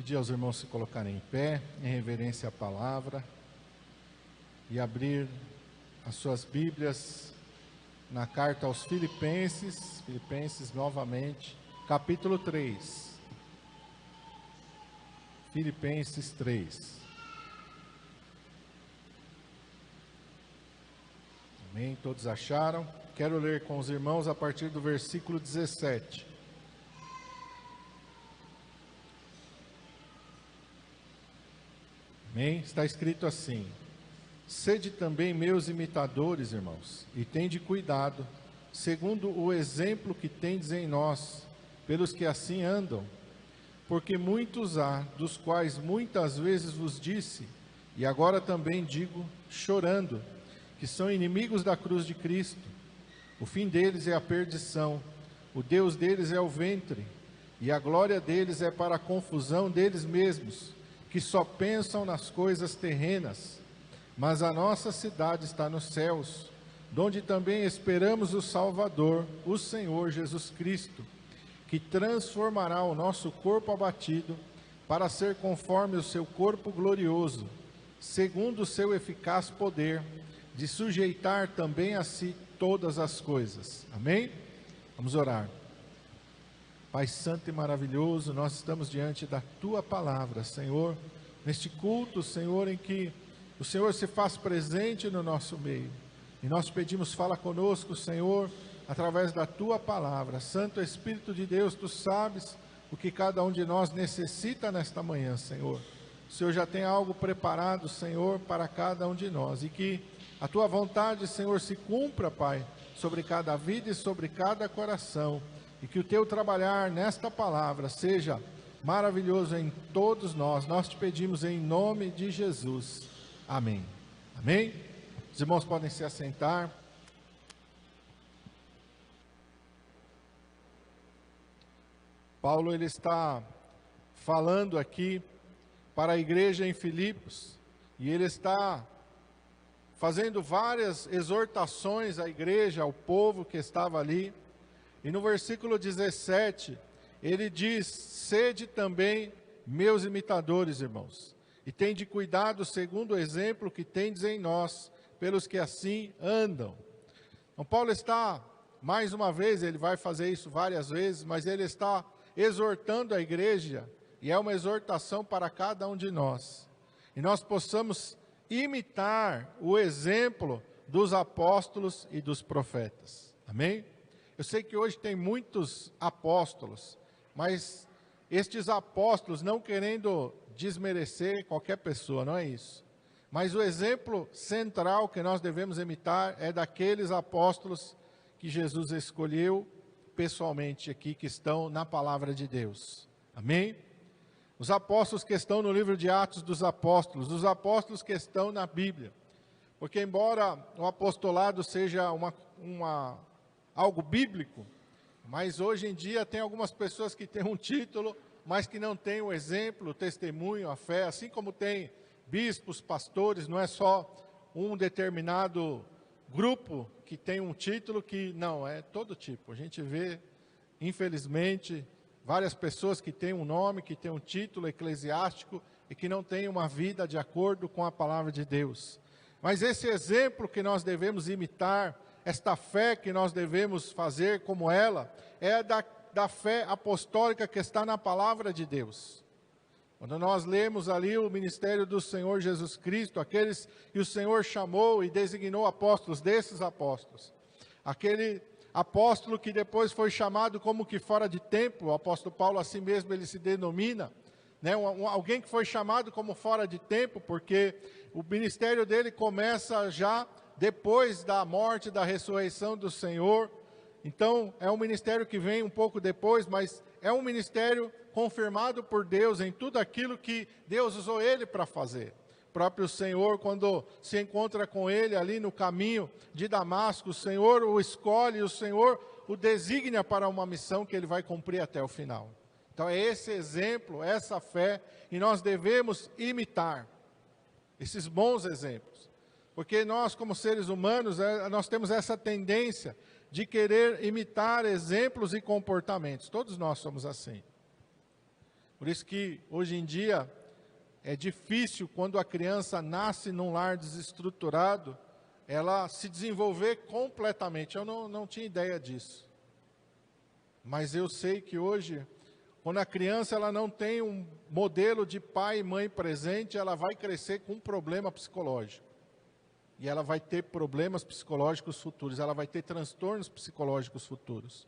Pedir aos irmãos se colocarem em pé, em reverência à palavra, e abrir as suas Bíblias na carta aos Filipenses, novamente, capítulo 3. Filipenses 3. Amém? Todos acharam? Quero ler com os irmãos a partir do versículo 17. Amém? Está escrito assim: sede também meus imitadores, irmãos, e tende cuidado, segundo o exemplo que tendes em nós, pelos que assim andam. Porque muitos há, dos quais muitas vezes vos disse, e agora também digo, chorando, que são inimigos da cruz de Cristo. O fim deles é a perdição, o Deus deles é o ventre, e a glória deles é para a confusão deles mesmos, que só pensam nas coisas terrenas. Mas a nossa cidade está nos céus, donde também esperamos o Salvador, o Senhor Jesus Cristo, que transformará o nosso corpo abatido para ser conforme o seu corpo glorioso, segundo o seu eficaz poder, de sujeitar também a si todas as coisas. Amém? Vamos orar. Pai santo e maravilhoso, nós estamos diante da Tua palavra, Senhor, neste culto, Senhor, em que o Senhor se faz presente no nosso meio. E nós pedimos, fala conosco, Senhor, através da Tua palavra. Santo Espírito de Deus, Tu sabes o que cada um de nós necessita nesta manhã, Senhor. O Senhor já tem algo preparado, Senhor, para cada um de nós. E que a Tua vontade, Senhor, se cumpra, Pai, sobre cada vida e sobre cada coração. E que o Teu trabalhar nesta palavra seja maravilhoso em todos nós. Nós te pedimos em nome de Jesus. Amém. Amém? Os irmãos podem se assentar. Paulo ele está falando aqui para a igreja em Filipos, e ele está fazendo várias exortações à igreja, ao povo que estava ali. E no versículo 17, ele diz: sede também meus imitadores, irmãos, e tende cuidado segundo o exemplo que tendes em nós, pelos que assim andam. Então Paulo está, mais uma vez, ele vai fazer isso várias vezes, mas ele está exortando a igreja, e é uma exortação para cada um de nós, e nós possamos imitar o exemplo dos apóstolos e dos profetas. Amém? Eu sei que hoje tem muitos apóstolos, mas estes apóstolos, não querendo desmerecer qualquer pessoa, não é isso, mas o exemplo central que nós devemos imitar é daqueles apóstolos que Jesus escolheu pessoalmente aqui, que estão na palavra de Deus. Amém? Os apóstolos que estão no livro de Atos dos Apóstolos, os apóstolos que estão na Bíblia. Porque embora o apostolado seja algo bíblico, mas hoje em dia tem algumas pessoas que têm um título, mas que não têm o exemplo, o testemunho, a fé, assim como tem bispos, pastores, não é só um determinado grupo que tem um título, que não, é todo tipo. A gente vê, infelizmente, várias pessoas que têm um nome, que têm um título eclesiástico e que não têm uma vida de acordo com a palavra de Deus. Mas esse exemplo que nós devemos imitar, esta fé que nós devemos fazer como ela, é da fé apostólica que está na palavra de Deus. Quando nós lemos ali o ministério do Senhor Jesus Cristo, aqueles que o Senhor chamou e designou apóstolos, desses apóstolos, aquele apóstolo que depois foi chamado como que fora de tempo, o apóstolo Paulo assim mesmo ele se denomina, né? Alguém que foi chamado como fora de tempo, porque o ministério dele começa já depois da morte e da ressurreição do Senhor. Então é um ministério que vem um pouco depois, mas é um ministério confirmado por Deus em tudo aquilo que Deus usou ele para fazer. O próprio Senhor, quando se encontra com ele ali no caminho de Damasco, o Senhor o escolhe, o Senhor o designa para uma missão que ele vai cumprir até o final. Então é esse exemplo, essa fé, e nós devemos imitar esses bons exemplos. Porque nós, como seres humanos, nós temos essa tendência de querer imitar exemplos e comportamentos. Todos nós somos assim. Por isso que hoje em dia é difícil, quando a criança nasce num lar desestruturado, ela se desenvolver completamente. Eu não tinha ideia disso. Mas eu sei que hoje, quando a criança ela não tem um modelo de pai e mãe presente, ela vai crescer com um problema psicológico. E ela vai ter problemas psicológicos futuros, ela vai ter transtornos psicológicos futuros.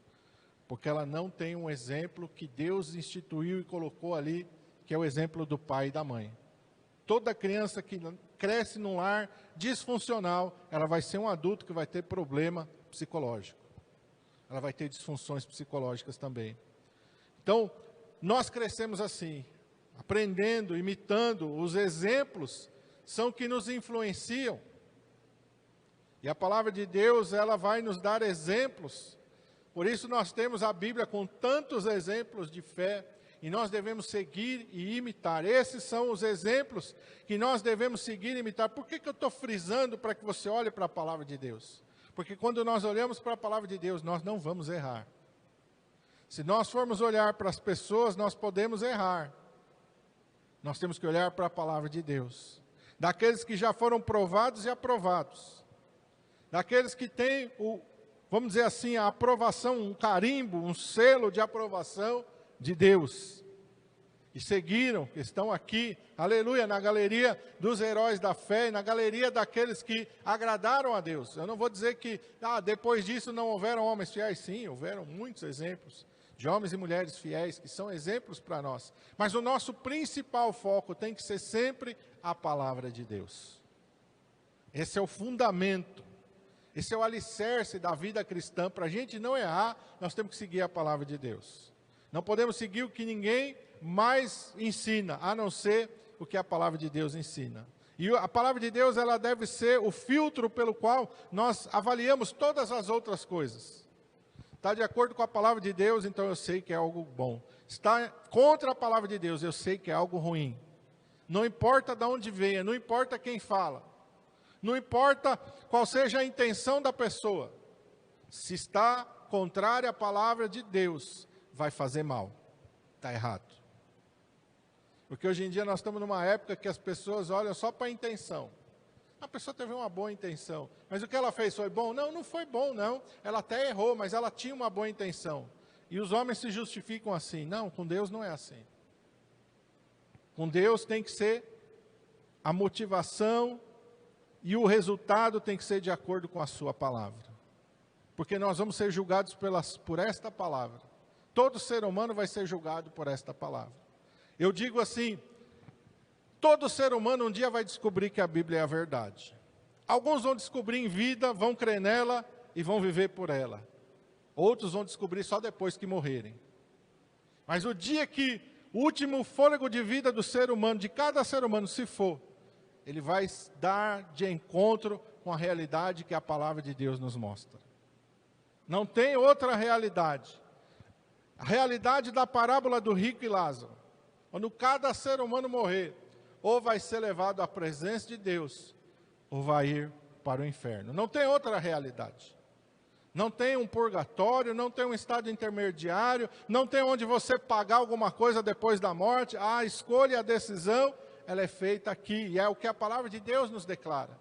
Porque ela não tem um exemplo que Deus instituiu e colocou ali, que é o exemplo do pai e da mãe. Toda criança que cresce num lar disfuncional, ela vai ser um adulto que vai ter problema psicológico. Ela vai ter disfunções psicológicas também. Então, nós crescemos assim, aprendendo, imitando, os exemplos são que nos influenciam. E a palavra de Deus, ela vai nos dar exemplos. Por isso nós temos a Bíblia com tantos exemplos de fé, e nós devemos seguir e imitar. Esses são os exemplos que nós devemos seguir e imitar. Por que eu estou frisando para que você olhe para a palavra de Deus? Porque quando nós olhamos para a palavra de Deus, nós não vamos errar. Se nós formos olhar para as pessoas, nós podemos errar. Nós temos que olhar para a palavra de Deus. Daqueles que já foram provados e aprovados. Daqueles que têm, vamos dizer assim, a aprovação, um carimbo, um selo de aprovação de Deus. E seguiram, que estão aqui, aleluia, na galeria dos heróis da fé, na galeria daqueles que agradaram a Deus. Eu não vou dizer que, depois disso não houveram homens fiéis. Sim, houveram muitos exemplos de homens e mulheres fiéis, que são exemplos para nós. Mas o nosso principal foco tem que ser sempre a palavra de Deus. Esse é o fundamento. Esse é o alicerce da vida cristã. Para a gente não errar, nós temos que seguir a palavra de Deus. Não podemos seguir o que ninguém mais ensina, a não ser o que a palavra de Deus ensina. E a palavra de Deus, ela deve ser o filtro pelo qual nós avaliamos todas as outras coisas. Está de acordo com a palavra de Deus, então eu sei que é algo bom. Está contra a palavra de Deus, eu sei que é algo ruim. Não importa de onde venha, não importa quem fala. Não importa qual seja a intenção da pessoa. Se está contrária à palavra de Deus, vai fazer mal. Está errado. Porque hoje em dia nós estamos numa época que as pessoas olham só para a intenção. A pessoa teve uma boa intenção, mas o que ela fez foi bom? Não, não foi bom, não. Ela até errou, mas ela tinha uma boa intenção. E os homens se justificam assim. Não, com Deus não é assim. Com Deus tem que ser a motivação e o resultado tem que ser de acordo com a sua palavra. Porque nós vamos ser julgados por esta palavra. Todo ser humano vai ser julgado por esta palavra. Eu digo assim, todo ser humano um dia vai descobrir que a Bíblia é a verdade. Alguns vão descobrir em vida, vão crer nela e vão viver por ela. Outros vão descobrir só depois que morrerem. Mas o dia que o último fôlego de vida do ser humano, de cada ser humano, se for, ele vai dar de encontro com a realidade que a palavra de Deus nos mostra. Não tem outra realidade. A realidade da parábola do rico e Lázaro. Quando cada ser humano morrer, ou vai ser levado à presença de Deus, ou vai ir para o inferno. Não tem outra realidade. Não tem um purgatório, não tem um estado intermediário, não tem onde você pagar alguma coisa depois da morte. A escolha e a decisão, ela é feita aqui, e é o que a palavra de Deus nos declara.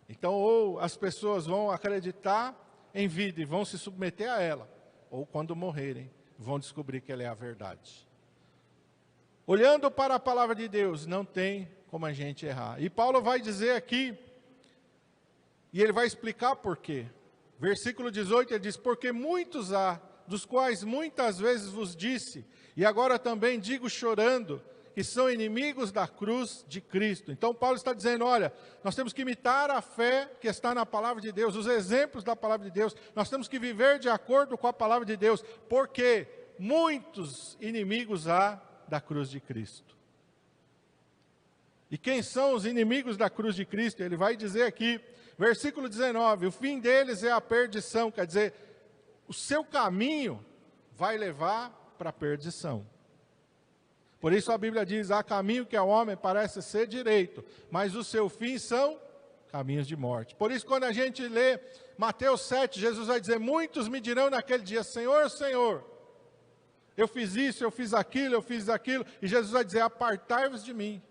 Então, ou as pessoas vão acreditar em vida e vão se submeter a ela, ou quando morrerem, vão descobrir que ela é a verdade. Olhando para a palavra de Deus, não tem como a gente errar. E Paulo vai dizer aqui, e ele vai explicar por quê. Versículo 18, ele diz, porque muitos há, dos quais muitas vezes vos disse, e agora também digo chorando, que são inimigos da cruz de Cristo. Então Paulo está dizendo, olha, nós temos que imitar a fé que está na palavra de Deus, os exemplos da palavra de Deus, nós temos que viver de acordo com a palavra de Deus, porque muitos inimigos há da cruz de Cristo. E quem são os inimigos da cruz de Cristo? Ele vai dizer aqui, versículo 19, o fim deles é a perdição, quer dizer, o seu caminho vai levar para a perdição. Por isso a Bíblia diz, há caminho que ao homem parece ser direito, mas o seu fim são caminhos de morte. Por isso quando a gente lê Mateus 7, Jesus vai dizer, muitos me dirão naquele dia, Senhor, Senhor, eu fiz isso, eu fiz aquilo, e Jesus vai dizer, apartai-vos de mim,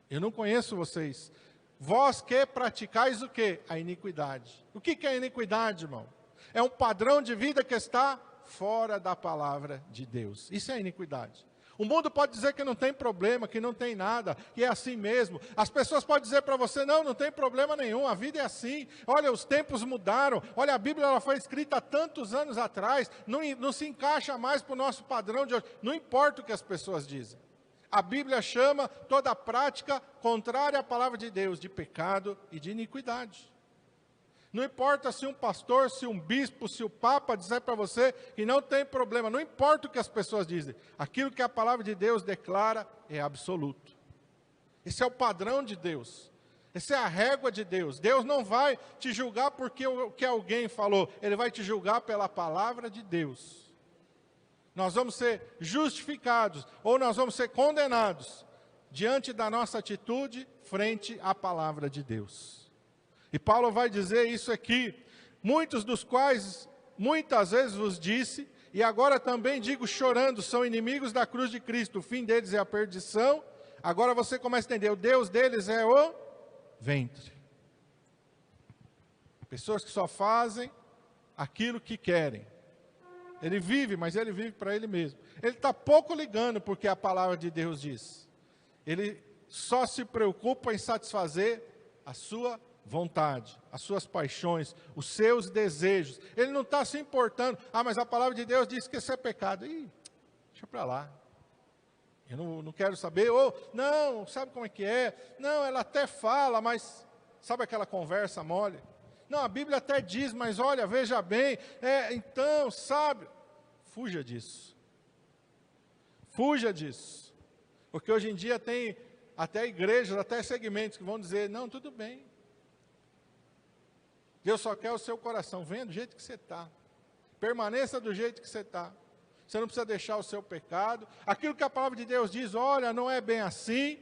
eu não conheço vocês. Vós que praticais o quê? A iniquidade. O que é a iniquidade, irmão? É um padrão de vida que está fora da palavra de Deus. Isso é iniquidade. O mundo pode dizer que não tem problema, que não tem nada, que é assim mesmo. As pessoas podem dizer para você, não tem problema nenhum, a vida é assim. Olha, os tempos mudaram. Olha, a Bíblia ela foi escrita há tantos anos atrás, não se encaixa mais para o nosso padrão de hoje. Não importa o que as pessoas dizem. A Bíblia chama toda prática contrária à palavra de Deus de pecado e de iniquidade. Não importa se um pastor, se um bispo, se o papa disser para você que não tem problema, não importa o que as pessoas dizem, aquilo que a palavra de Deus declara é absoluto. Esse é o padrão de Deus, essa é a régua de Deus. Deus não vai te julgar porque o que alguém falou, Ele vai te julgar pela palavra de Deus. Nós vamos ser justificados ou nós vamos ser condenados diante da nossa atitude frente à palavra de Deus. E Paulo vai dizer isso aqui, muitos dos quais muitas vezes vos disse, e agora também digo chorando, são inimigos da cruz de Cristo, o fim deles é a perdição. Agora você começa a entender, o Deus deles é o ventre. Pessoas que só fazem aquilo que querem. Ele vive, mas ele vive para ele mesmo. Ele está pouco ligando porque a palavra de Deus diz. Ele só se preocupa em satisfazer a sua vontade, as suas paixões, os seus desejos. Ele não está se importando. Mas a palavra de Deus diz que isso é pecado. Deixa para lá. Eu não quero saber. Não, sabe como é que é? Não, ela até fala, mas sabe aquela conversa mole? Não, a Bíblia até diz, mas olha, veja bem. Então, sabe? Fuja disso. Fuja disso. Porque hoje em dia tem até igrejas, até segmentos que vão dizer, não, tudo bem. Deus só quer o seu coração, venha do jeito que você está, permaneça do jeito que você está, você não precisa deixar o seu pecado, aquilo que a palavra de Deus diz, olha, não é bem assim,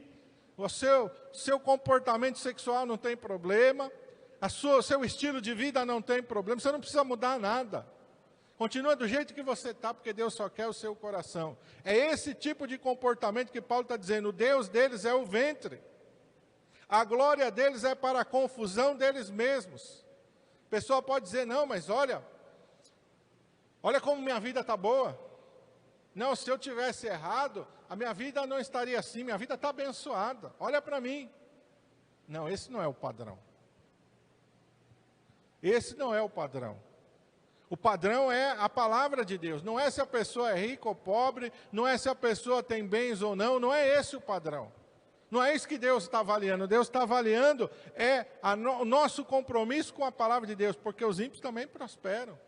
o seu comportamento sexual não tem problema, o seu estilo de vida não tem problema, você não precisa mudar nada, continua do jeito que você está, porque Deus só quer o seu coração. É esse tipo de comportamento que Paulo está dizendo, o Deus deles é o ventre, a glória deles é para a confusão deles mesmos. A pessoa pode dizer, não, mas olha como minha vida está boa. Não, se eu tivesse errado, a minha vida não estaria assim, minha vida está abençoada. Olha para mim. Não, esse não é o padrão. Esse não é o padrão. O padrão é a palavra de Deus. Não é se a pessoa é rica ou pobre, não é se a pessoa tem bens ou não é esse o padrão. Não é isso que Deus está avaliando. Deus está avaliando o nosso compromisso com a palavra de Deus, porque os ímpios também prosperam.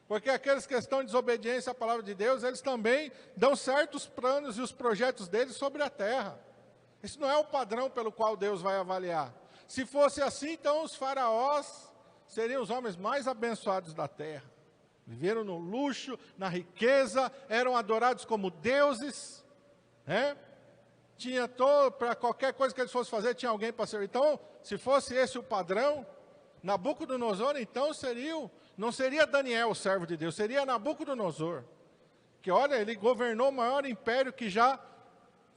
Porque aqueles que estão em desobediência à palavra de Deus, eles também dão certos planos e os projetos deles sobre a terra. Esse não é o padrão pelo qual Deus vai avaliar. Se fosse assim, então os faraós seriam os homens mais abençoados da terra. Viveram no luxo, na riqueza, eram adorados como deuses, né? Tinha para qualquer coisa que eles fossem fazer, tinha alguém para servir. Então, se fosse esse o padrão, Nabucodonosor, então, não seria Daniel, o servo de Deus, seria Nabucodonosor. Que, olha, ele governou o maior império que já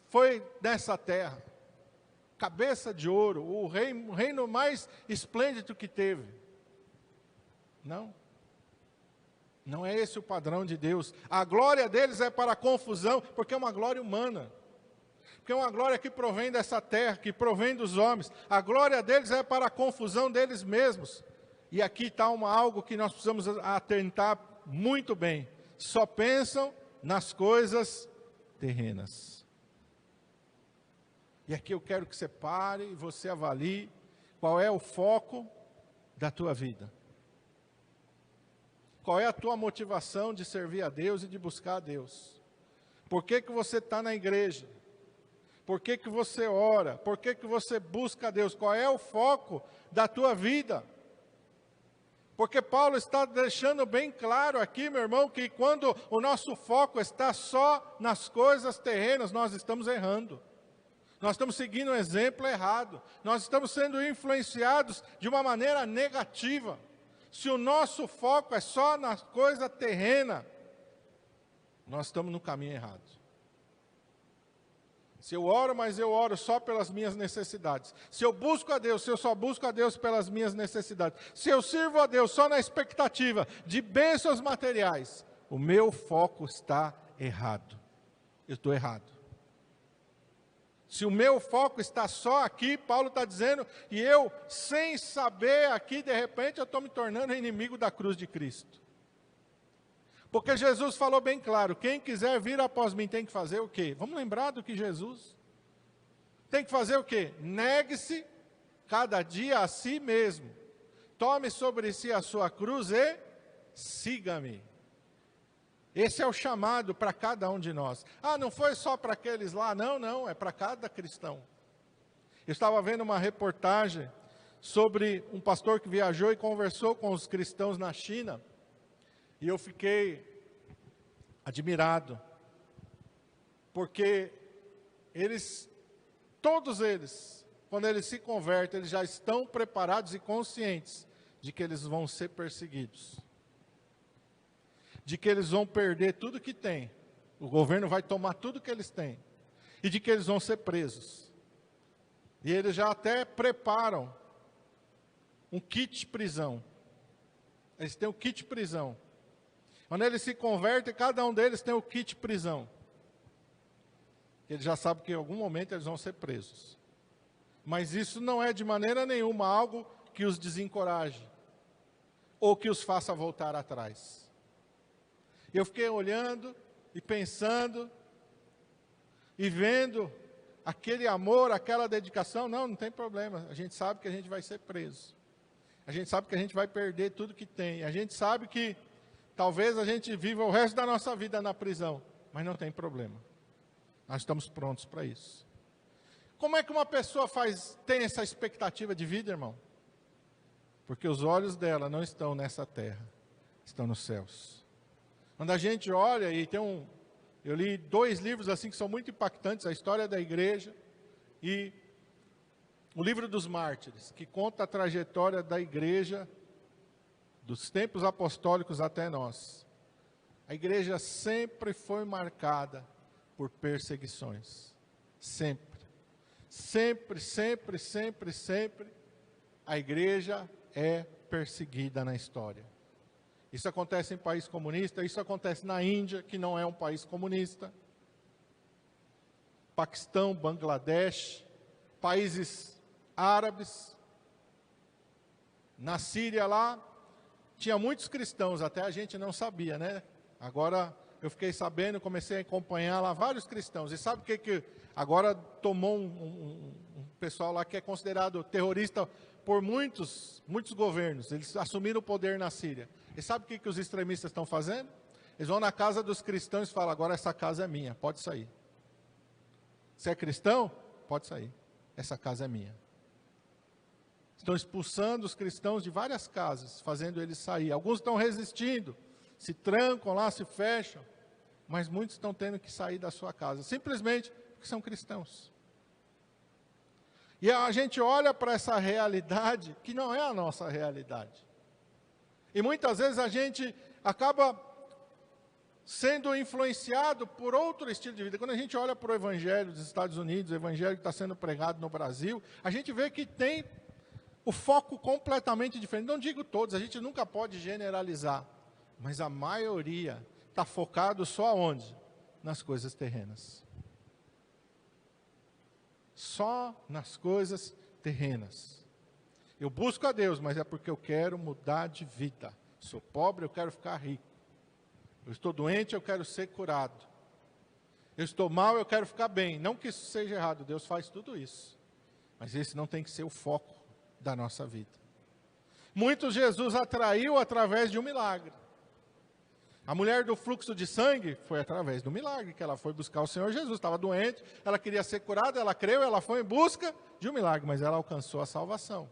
foi nessa terra. Cabeça de ouro, o reino mais esplêndido que teve. Não é esse o padrão de Deus. A glória deles é para a confusão, porque é uma glória humana. Porque é uma glória que provém dessa terra, que provém dos homens. A glória deles é para a confusão deles mesmos. E aqui está algo que nós precisamos atentar muito bem. Só pensam nas coisas terrenas. E aqui eu quero que você pare e você avalie qual é o foco da tua vida. Qual é a tua motivação de servir a Deus e de buscar a Deus? Por que você está na igreja? Por que você ora? Por que você busca a Deus? Qual é o foco da tua vida? Porque Paulo está deixando bem claro aqui, meu irmão, que quando o nosso foco está só nas coisas terrenas, nós estamos errando. Nós estamos seguindo um exemplo errado. Nós estamos sendo influenciados de uma maneira negativa. Se o nosso foco é só na coisa terrena, nós estamos no caminho errado. Se eu oro, mas eu oro só pelas minhas necessidades. Se eu busco a Deus, se eu só busco a Deus pelas minhas necessidades. Se eu sirvo a Deus só na expectativa de bênçãos materiais, o meu foco está errado. Eu estou errado. Se o meu foco está só aqui, Paulo está dizendo, e eu, sem saber aqui, de repente, eu estou me tornando inimigo da cruz de Cristo. Porque Jesus falou bem claro, quem quiser vir após mim tem que fazer o quê? Vamos lembrar do que Jesus tem que fazer o quê? Negue-se cada dia a si mesmo. Tome sobre si a sua cruz e siga-me. Esse é o chamado para cada um de nós. Ah, não foi só para aqueles lá, não, é para cada cristão. Eu estava vendo uma reportagem sobre um pastor que viajou e conversou com os cristãos na China. E eu fiquei admirado, porque todos eles, quando eles se convertem, eles já estão preparados e conscientes de que eles vão ser perseguidos, de que eles vão perder tudo que têm, o governo vai tomar tudo que eles têm, e de que eles vão ser presos. E eles já até preparam um kit prisão, eles têm o kit prisão. Quando eles se convertem, cada um deles tem o kit prisão. Eles já sabem que em algum momento eles vão ser presos. Mas isso não é de maneira nenhuma algo que os desencoraje, ou que os faça voltar atrás. Eu fiquei olhando e pensando, e vendo aquele amor, aquela dedicação. Não tem problema, a gente sabe que a gente vai ser preso. A gente sabe que a gente vai perder tudo que tem. A gente sabe que talvez a gente viva o resto da nossa vida na prisão, mas não tem problema. Nós estamos prontos para isso. Como é que uma pessoa tem essa expectativa de vida, irmão? Porque os olhos dela não estão nessa terra, estão nos céus. Quando a gente olha, e eu li 2 livros assim que são muito impactantes, a história da igreja e o livro dos mártires, que conta a trajetória da igreja dos tempos apostólicos até nós. A igreja sempre foi marcada por perseguições. Sempre. Sempre. A igreja é perseguida na história. Isso acontece em país comunista, isso acontece na Índia, que não é um país comunista. Paquistão, Bangladesh, países árabes. Na Síria lá, tinha muitos cristãos, até a gente não sabia, né? Agora eu fiquei sabendo, comecei a acompanhar lá vários cristãos. E sabe o que agora tomou um pessoal lá que é considerado terrorista por muitos governos. Eles assumiram o poder na Síria. E sabe o que os extremistas estão fazendo? Eles vão na casa dos cristãos e falam, agora essa casa é minha, pode sair. Você é cristão? Pode sair. Essa casa é minha. Estão expulsando os cristãos de várias casas, fazendo eles sair. Alguns estão resistindo, se trancam lá, se fecham, mas muitos estão tendo que sair da sua casa, simplesmente porque são cristãos. E a gente olha para essa realidade, que não é a nossa realidade. E muitas vezes a gente acaba sendo influenciado por outro estilo de vida. Quando a gente olha para o Evangelho dos Estados Unidos, o Evangelho que está sendo pregado no Brasil, a gente vê que tem o foco completamente diferente. Não digo todos, a gente nunca pode generalizar, mas a maioria está focado só aonde? Nas coisas terrenas. Só nas coisas terrenas. Eu busco a Deus, mas é porque eu quero mudar de vida. Sou pobre, eu quero ficar rico. Eu estou doente, eu quero ser curado. Eu estou mal, eu quero ficar bem. Não que isso seja errado, Deus faz tudo isso. Mas esse não tem que ser o foco da nossa vida. Muitos Jesus atraiu através de um milagre. A mulher do fluxo de sangue foi através do milagre, que ela foi buscar o Senhor Jesus, estava doente, ela queria ser curada, ela creu, ela foi em busca de um milagre, mas ela alcançou a salvação.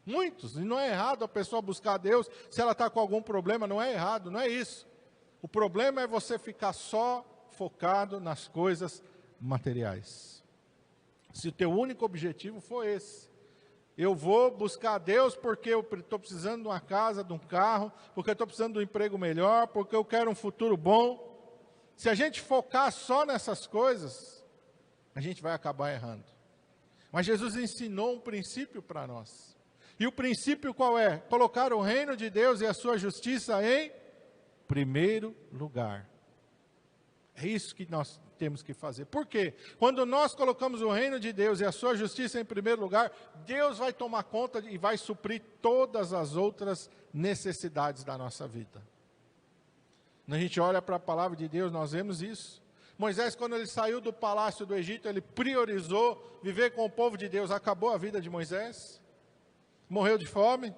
Muitos, e não é errado a pessoa buscar a Deus, se ela está com algum problema, não é errado, não é isso. O problema é você ficar só focado nas coisas materiais. Se o teu único objetivo for esse, eu vou buscar a Deus porque eu estou precisando de uma casa, de um carro, porque eu estou precisando de um emprego melhor, porque eu quero um futuro bom. Se a gente focar só nessas coisas, a gente vai acabar errando. Mas Jesus ensinou um princípio para nós. E o princípio qual é? Colocar o reino de Deus e a sua justiça em primeiro lugar. É isso que nós temos que fazer. Por quê? Quando nós colocamos o reino de Deus e a sua justiça em primeiro lugar, Deus vai tomar conta e vai suprir todas as outras necessidades da nossa vida. Quando a gente olha para a palavra de Deus, nós vemos isso. Moisés, quando ele saiu do palácio do Egito, ele priorizou viver com o povo de Deus. Acabou a vida de Moisés? Morreu de fome?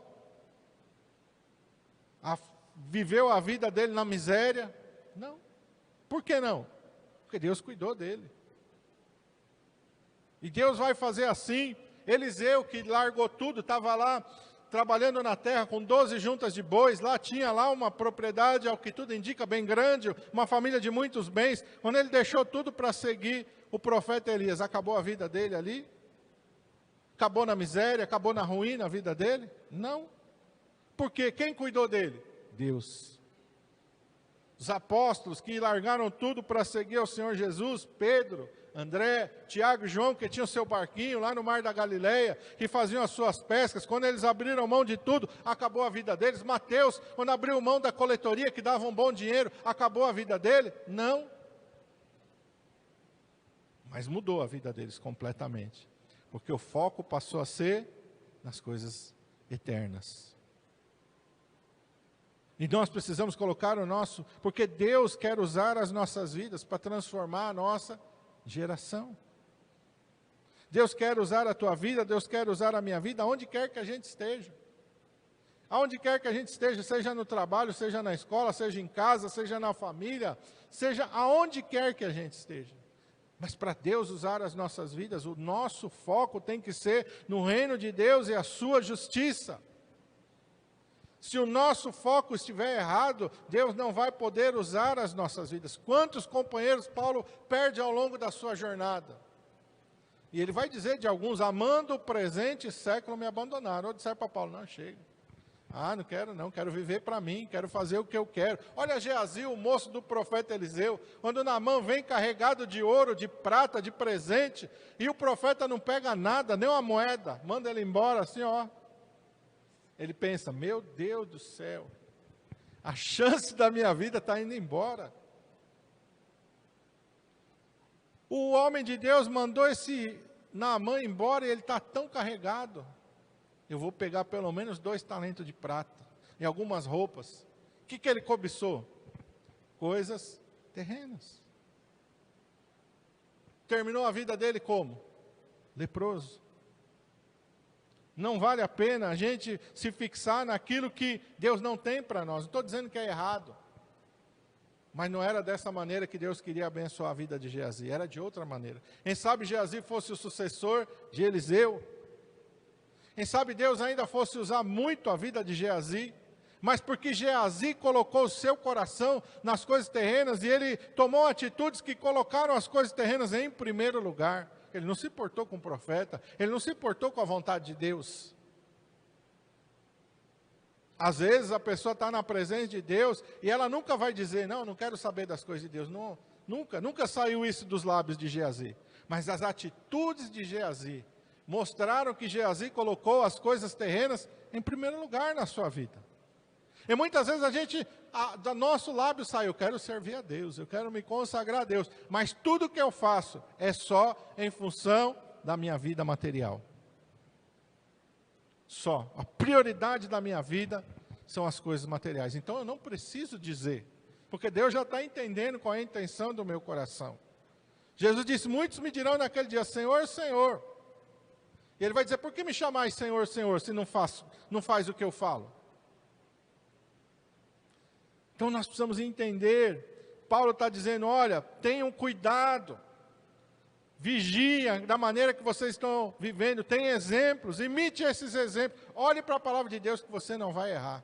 Viveu a vida dele na miséria? Não. Por que não? Porque Deus cuidou dele. E Deus vai fazer assim. Eliseu, que largou tudo, estava lá trabalhando na terra com 12 juntas de bois, lá tinha lá uma propriedade, ao que tudo indica, bem grande, uma família de muitos bens. Quando ele deixou tudo para seguir o profeta Elias, acabou a vida dele ali? Acabou na miséria, acabou na ruína a vida dele? Não. Porque quem cuidou dele? Deus. Os apóstolos que largaram tudo para seguir ao Senhor Jesus, Pedro, André, Tiago e João, que tinham seu barquinho lá no mar da Galileia, que faziam as suas pescas, quando eles abriram mão de tudo, acabou a vida deles. Mateus, quando abriu mão da coletoria, que dava um bom dinheiro, acabou a vida dele? Não. Mas mudou a vida deles completamente, porque o foco passou a ser nas coisas eternas. E nós precisamos colocar o nosso, porque Deus quer usar as nossas vidas para transformar a nossa geração. Deus quer usar a tua vida, Deus quer usar a minha vida, aonde quer que a gente esteja. Aonde quer que a gente esteja, seja no trabalho, seja na escola, seja em casa, seja na família, seja aonde quer que a gente esteja. Mas para Deus usar as nossas vidas, o nosso foco tem que ser no reino de Deus e a sua justiça. Se o nosso foco estiver errado, Deus não vai poder usar as nossas vidas. Quantos companheiros Paulo perde ao longo da sua jornada? E ele vai dizer de alguns, amando o presente século me abandonaram. Ou disseram para Paulo, não, chega. Não quero não, quero viver para mim, quero fazer o que eu quero. Olha Geazi, o moço do profeta Eliseu, quando Naamã vem carregado de ouro, de prata, de presente, e o profeta não pega nada, nem uma moeda, manda ele embora assim, ó. Ele pensa, meu Deus do céu, a chance da minha vida está indo embora. O homem de Deus mandou esse Naamã embora e ele está tão carregado. Eu vou pegar pelo menos 2 talentos de prata e algumas roupas. O que ele cobiçou? Coisas terrenas. Terminou a vida dele como? Leproso. Não vale a pena a gente se fixar naquilo que Deus não tem para nós. Não estou dizendo que é errado. Mas não era dessa maneira que Deus queria abençoar a vida de Geazi. Era de outra maneira. Quem sabe Geazi fosse o sucessor de Eliseu. Quem sabe Deus ainda fosse usar muito a vida de Geazi. Mas porque Geazi colocou o seu coração nas coisas terrenas. E ele tomou atitudes que colocaram as coisas terrenas em primeiro lugar. Ele não se portou com o profeta, ele não se portou com a vontade de Deus. Às vezes a pessoa está na presença de Deus e ela nunca vai dizer, não quero saber das coisas de Deus. Não, nunca saiu isso dos lábios de Geazi. Mas as atitudes de Geazi mostraram que Geazi colocou as coisas terrenas em primeiro lugar na sua vida. E muitas vezes do nosso lábio sai, eu quero servir a Deus, eu quero me consagrar a Deus, mas tudo que eu faço é só em função da minha vida material. Só, a prioridade da minha vida são as coisas materiais. Então eu não preciso dizer, porque Deus já está entendendo qual é a intenção do meu coração. Jesus disse, muitos me dirão naquele dia, Senhor, Senhor. E ele vai dizer, por que me chamais Senhor, Senhor, se não faz o que eu falo? Então nós precisamos entender, Paulo está dizendo, olha, tenham cuidado, vigia da maneira que vocês estão vivendo, tem exemplos, imite esses exemplos, olhe para a palavra de Deus que você não vai errar.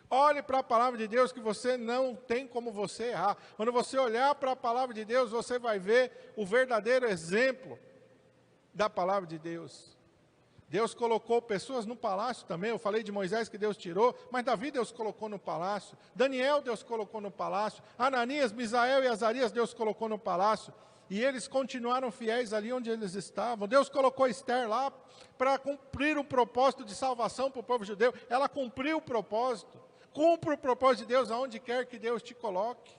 Olhe para a palavra de Deus que você não tem como você errar. Quando você olhar para a palavra de Deus, você vai ver o verdadeiro exemplo da palavra de Deus. Deus colocou pessoas no palácio também. Eu falei de Moisés que Deus tirou, mas Davi Deus colocou no palácio. Daniel Deus colocou no palácio. Ananias, Misael e Azarias Deus colocou no palácio. E eles continuaram fiéis ali onde eles estavam. Deus colocou Esther lá para cumprir o propósito de salvação para o povo judeu. Ela cumpriu o propósito. Cumpra o propósito de Deus aonde quer que Deus te coloque.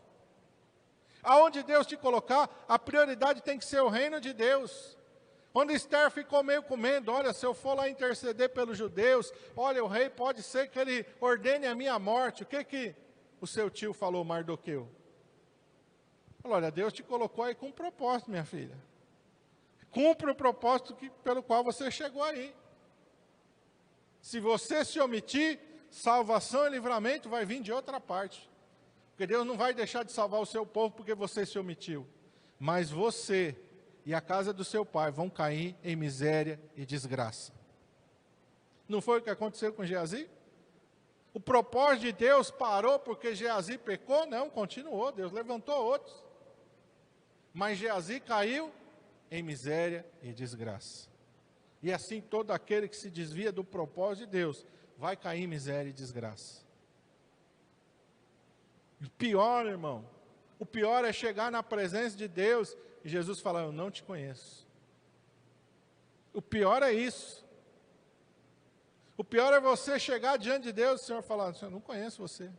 Aonde Deus te colocar, a prioridade tem que ser o reino de Deus. Quando Esther ficou meio com medo, olha, se eu for lá interceder pelos judeus, olha, o rei pode ser que ele ordene a minha morte. O que o seu tio falou, Mardoqueu? Falou, olha, Deus te colocou aí com um propósito, minha filha. Cumpra o propósito pelo qual você chegou aí. Se você se omitir, salvação e livramento vai vir de outra parte. Porque Deus não vai deixar de salvar o seu povo porque você se omitiu. Mas você e a casa do seu pai vão cair em miséria e desgraça. Não foi o que aconteceu com Geazi? O propósito de Deus parou porque Geazi pecou? Não, continuou, Deus levantou outros. Mas Geazi caiu em miséria e desgraça. E assim todo aquele que se desvia do propósito de Deus vai cair em miséria e desgraça. O pior, irmão, o pior é chegar na presença de Deus e Jesus falar, eu não te conheço. O pior é isso. O pior é você chegar diante de Deus e o Senhor falar, eu não conheço você.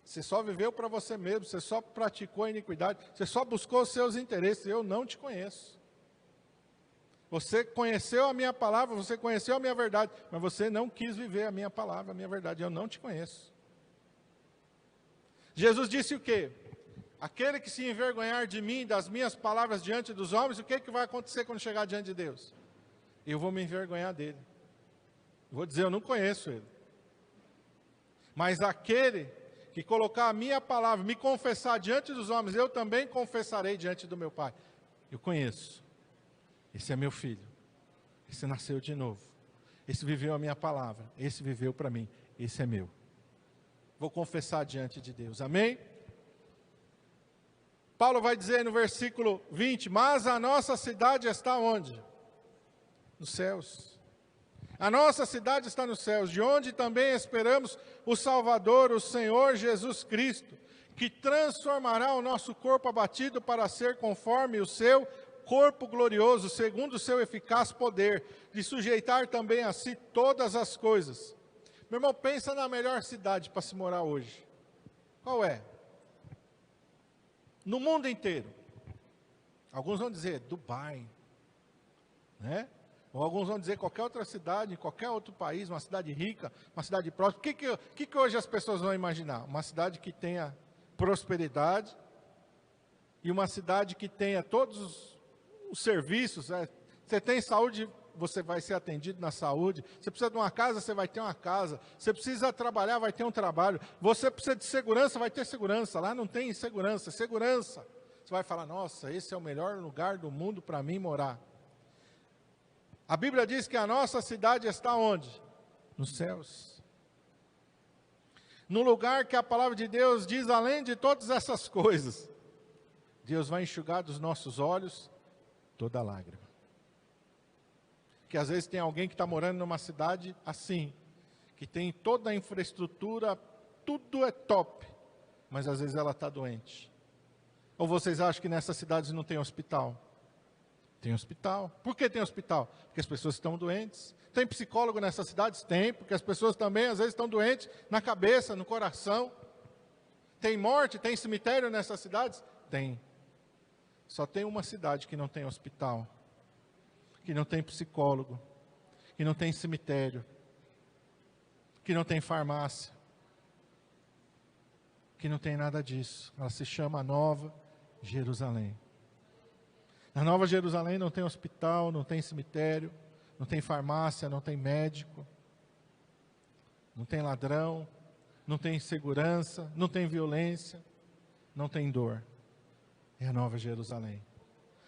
Você só viveu para você mesmo, você só praticou a iniquidade, você só buscou os seus interesses, eu não te conheço. Você conheceu a minha palavra, você conheceu a minha verdade, mas você não quis viver a minha palavra, a minha verdade, eu não te conheço. Jesus disse o quê? Aquele que se envergonhar de mim, das minhas palavras diante dos homens, o que vai acontecer quando chegar diante de Deus? Eu vou me envergonhar dele. Eu vou dizer, eu não conheço ele. Mas aquele que colocar a minha palavra, me confessar diante dos homens, eu também confessarei diante do meu Pai. Eu conheço. Esse é meu filho. Esse nasceu de novo. Esse viveu a minha palavra. Esse viveu para mim. Esse é meu. Vou confessar diante de Deus. Amém? Paulo vai dizer no versículo 20, mas a nossa cidade está onde? Nos céus. A nossa cidade está nos céus, de onde também esperamos o Salvador, o Senhor Jesus Cristo, que transformará o nosso corpo abatido para ser conforme o seu corpo glorioso, segundo o seu eficaz poder, de sujeitar também a si todas as coisas. Meu irmão, pensa na melhor cidade para se morar hoje. Qual é? No mundo inteiro. Alguns vão dizer Dubai, né? Ou alguns vão dizer qualquer outra cidade, em qualquer outro país, uma cidade rica, uma cidade próspera. O que hoje as pessoas vão imaginar? Uma cidade que tenha prosperidade e uma cidade que tenha todos os serviços. Né? Você tem saúde, você vai ser atendido na saúde. Você precisa de uma casa, você vai ter uma casa. Você precisa trabalhar, vai ter um trabalho. Você precisa de segurança, vai ter segurança. Lá não tem segurança, segurança. Você vai falar, nossa, esse é o melhor lugar do mundo para mim morar. A Bíblia diz que a nossa cidade está onde? Nos céus. No lugar que a palavra de Deus diz, além de todas essas coisas, Deus vai enxugar dos nossos olhos toda lágrima. Que às vezes tem alguém que está morando numa cidade assim, que tem toda a infraestrutura, tudo é top, mas às vezes ela está doente. Ou vocês acham que nessas cidades não tem hospital? Tem hospital. Por que tem hospital? Porque as pessoas estão doentes. Tem psicólogo nessas cidades? Tem, porque as pessoas também às vezes estão doentes na cabeça, no coração. Tem morte, tem cemitério nessas cidades? Tem. Só tem uma cidade que não tem hospital, que não tem psicólogo, que não tem cemitério, que não tem farmácia, que não tem nada disso. Ela se chama Nova Jerusalém. Na Nova Jerusalém não tem hospital, não tem cemitério, não tem farmácia, não tem médico, não tem ladrão, não tem insegurança, não tem violência, não tem dor. É a Nova Jerusalém.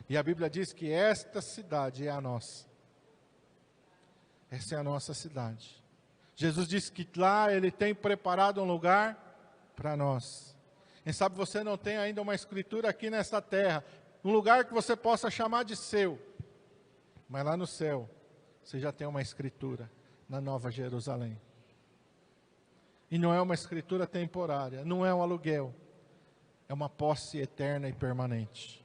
E a Bíblia diz que esta cidade é a nossa. Essa é a nossa cidade. Jesus disse que lá Ele tem preparado um lugar para nós. Quem sabe você não tem ainda uma escritura aqui nesta terra, um lugar que você possa chamar de seu. Mas lá no céu, você já tem uma escritura na Nova Jerusalém. E não é uma escritura temporária, não é um aluguel, é uma posse eterna e permanente.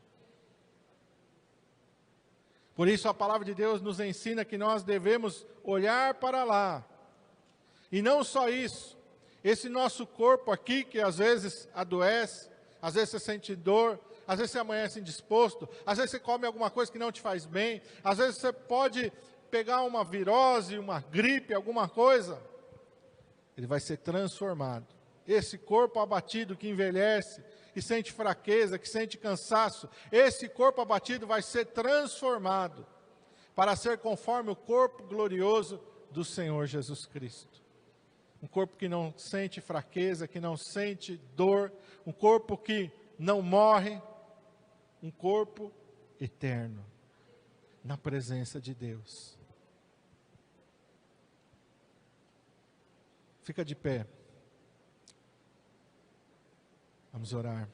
Por isso a palavra de Deus nos ensina que nós devemos olhar para lá. E não só isso, esse nosso corpo aqui que às vezes adoece, às vezes você sente dor, às vezes você amanhece indisposto, às vezes você come alguma coisa que não te faz bem, às vezes você pode pegar uma virose, uma gripe, alguma coisa, ele vai ser transformado. Esse corpo abatido que envelhece, que sente fraqueza, que sente cansaço, esse corpo abatido vai ser transformado para ser conforme o corpo glorioso do Senhor Jesus Cristo. Um corpo que não sente fraqueza, que não sente dor, um corpo que não morre, um corpo eterno, na presença de Deus. Fica de pé. Vamos orar.